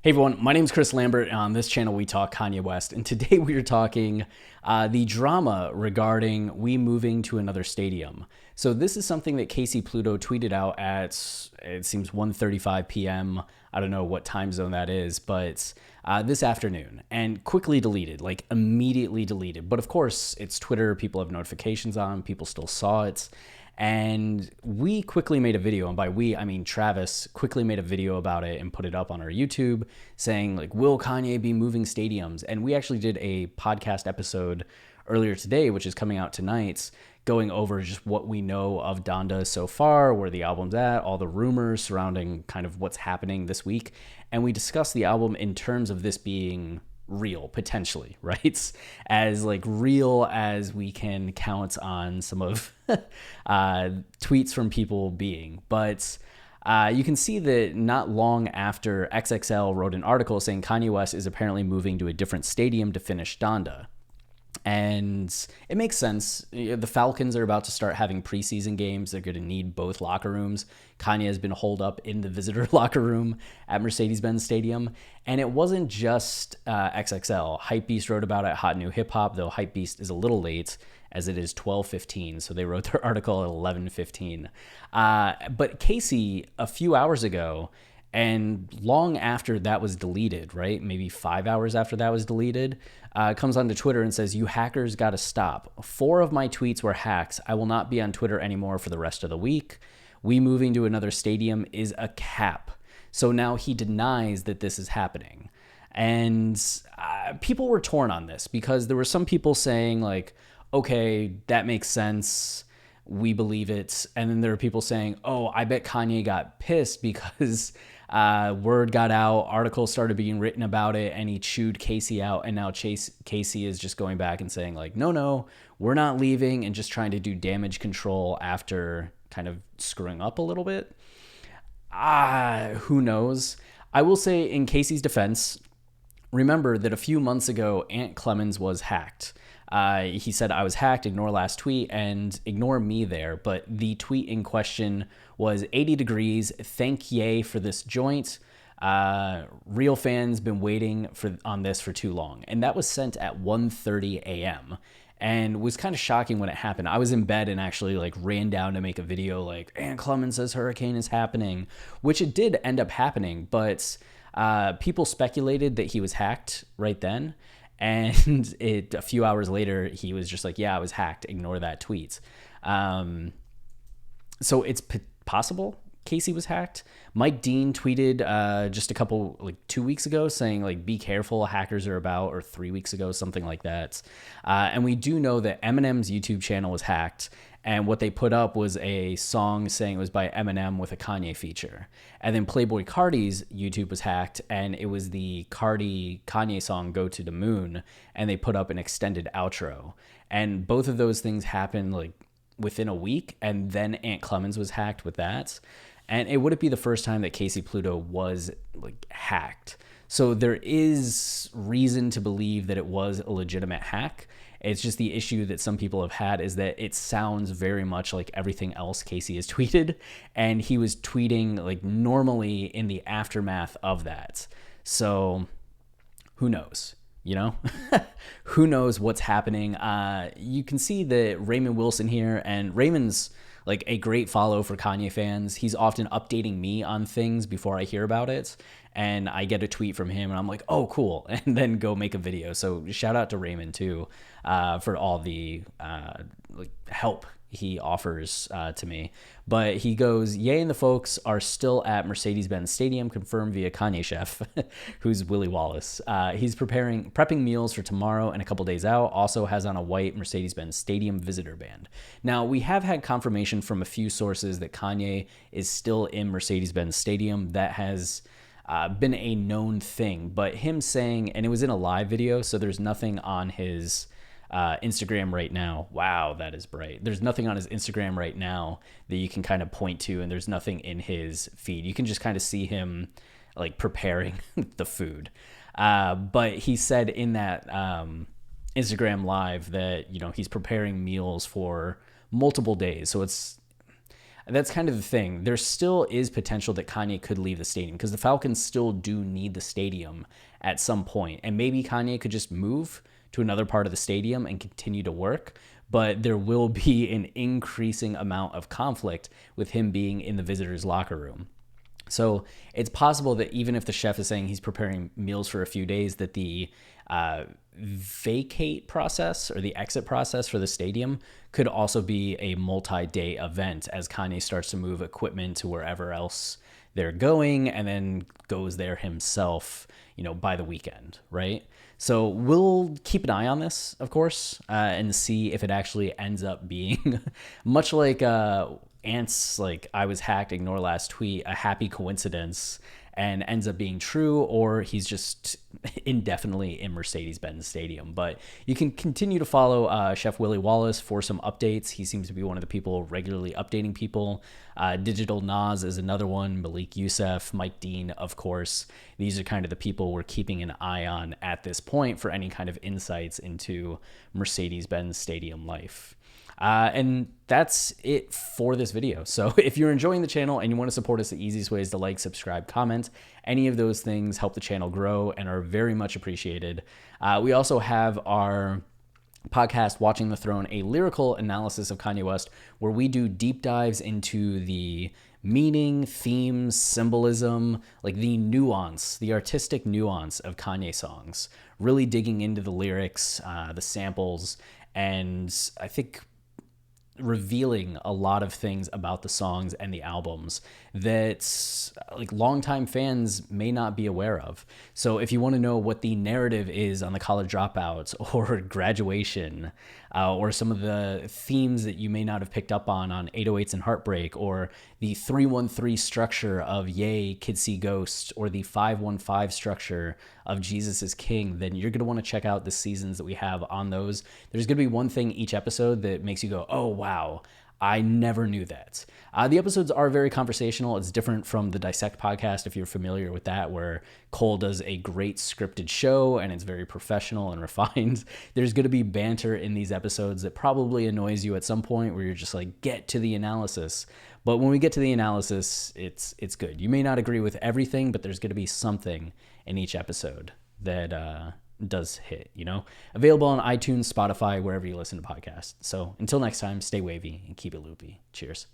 Hey everyone, my name is Chris Lambert, and on this channel we talk Kanye West, and today we are talking on this channel we talk Kanye West, and today we are talking the drama regarding we moving to another stadium. So this is something that KayCyy Pluto tweeted out at, it seems 1:35 p.m. I don't know what time zone that is, but this afternoon, and quickly deleted, like immediately deleted. But of course, it's Twitter, people have notifications on, people still saw it. And we quickly made a video, and by we, I mean Travis quickly made a video about it and put it up on our YouTube saying, like, will Kanye be moving stadiums? And we actually did a podcast episode earlier today, which is coming out tonight, going over just what we know of Donda so far, where the album's at, all the rumors surrounding kind of what's happening this week. And we discussed the album in terms of this being real, potentially, right? As like real as we can count on some of tweets from people being. But you can see that not long after XXL wrote an article saying Kanye West is apparently moving to a different stadium to finish Donda. And it makes sense. The Falcons are about to start having preseason games. They're going to need both locker rooms. Kanye has been holed up in the visitor locker room at Mercedes-Benz Stadium. And it wasn't just XXL. Hypebeast wrote about it, Hot New Hip Hop, though Hypebeast is a little late as it is 12:15. So they wrote their article at 11:15. But KayCyy, a few hours ago, and long after that was deleted, right? Maybe 5 hours after that was deleted, comes onto Twitter and says, "You hackers got to stop. 4 of my tweets were hacks. I will not be on Twitter anymore for the rest of the week. We moving to another stadium is a cap." So now he denies that this is happening. And people were torn on this because there were some people saying like, okay, that makes sense. We believe it. And then there are people saying, oh, I bet Kanye got pissed because word got out, articles started being written about it, and he chewed KayCyy out. And now KayCyy is just going back and saying like, no, we're not leaving, and just trying to do damage control after kind of screwing up a little bit. Who knows? I will say in KayCyy's defense, remember that a few months ago, Ant Clemens was hacked. He said, I was hacked, ignore last tweet, and ignore me there. But the tweet in question was 80 degrees. Thank Ye for this joint. Real fans been waiting on this for too long. And that was sent at 1:30 a.m. and was kind of shocking when it happened. I was in bed and actually like ran down to make a video like, Ant Clemens says hurricane is happening, which it did end up happening. But people speculated that he was hacked right then. And a few hours later, he was just like, yeah, I was hacked. Ignore that tweet. So it's possible KayCyy was hacked. Mike Dean tweeted just 2 weeks ago saying like, be careful, hackers are about, or 3 weeks ago, something like that. And we do know that Eminem's YouTube channel was hacked. And what they put up was a song saying it was by Eminem with a Kanye feature. And then Playboi Carti's YouTube was hacked, and it was the Kanye song Go to the Moon, and they put up an extended outro. And both of those things happened like within a week, and then Ant Clemens was hacked with that. And it wouldn't be the first time that KayCyy Pluto was like hacked. So there is reason to believe that it was a legitimate hack. It's just the issue that some people have had is that it sounds very much like everything else KayCyy has tweeted, and he was tweeting like normally in the aftermath of that. So who knows? You know, who knows what's happening? You can see that Raymond Wilson here, and Raymond's like a great follow for Kanye fans. He's often updating me on things before I hear about it. And I get a tweet from him and I'm like, oh, cool. And then go make a video. So shout out to Raymond too, for all the help he offers to me. But he goes, Ye and the folks are still at Mercedes-Benz Stadium, confirmed via Kanye Chef, who's Willie Wallace. He's prepping meals for tomorrow and a couple days out. Also has on a white Mercedes-Benz Stadium visitor band. Now, we have had confirmation from a few sources that Kanye is still in Mercedes-Benz Stadium. That has been a known thing. But him saying, and it was in a live video, so there's nothing on his Instagram right now. Wow, that is bright. There's nothing on his Instagram right now that you can kind of point to, and there's nothing in his feed. You can just kind of see him like preparing the food. But he said in that Instagram live that, you know, he's preparing meals for multiple days. So it's that's kind of the thing. There still is potential that Kanye could leave the stadium because the Falcons still do need the stadium at some point. And maybe Kanye could just move to another part of the stadium and continue to work. But there will be an increasing amount of conflict with him being in the visitors' locker room. So it's possible that even if the chef is saying he's preparing meals for a few days, that the vacate process or the exit process for the stadium could also be a multi-day event as Kanye starts to move equipment to wherever else they're going and then goes there himself, by the weekend, right? So we'll keep an eye on this, of course, and see if it actually ends up being much like Ant's like I was hacked, ignore last tweet, a happy coincidence and ends up being true, or he's just indefinitely in Mercedes-Benz Stadium. But you can continue to follow Chef Willie Wallace for some updates. He seems to be one of the people regularly updating people. Digital Nas is another one, Malik Youssef, Mike Dean, of course. These are kind of the people we're keeping an eye on at this point for any kind of insights into Mercedes-Benz Stadium life. And that's it for this video. So if you're enjoying the channel and you want to support us, the easiest way is to like, subscribe, comment. Any of those things help the channel grow and are very much appreciated. We also have our podcast, Watching the Throne, a lyrical analysis of Kanye West, where we do deep dives into the meaning, themes, symbolism, like the nuance, the artistic nuance of Kanye songs, really digging into the lyrics, the samples, and I think revealing a lot of things about the songs and the albums that like longtime fans may not be aware of. So if you want to know what the narrative is on the College Dropouts or Graduation, or some of the themes that you may not have picked up on 808s and Heartbreak, or the 313 structure of Ye, Kids See Ghosts, or the 515 structure of Jesus is King, then you're going to want to check out the seasons that we have on those. There's going to be one thing each episode that makes you go, oh, wow, I never knew that. The episodes are very conversational. It's different from the Dissect podcast, if you're familiar with that, where Cole does a great scripted show and it's very professional and refined. There's going to be banter in these episodes that probably annoys you at some point where you're just like, get to the analysis. But when we get to the analysis, it's good. You may not agree with everything, but there's going to be something in each episode that does hit, Available on iTunes, Spotify, wherever you listen to podcasts. So until next time, stay wavy and keep it loopy. Cheers.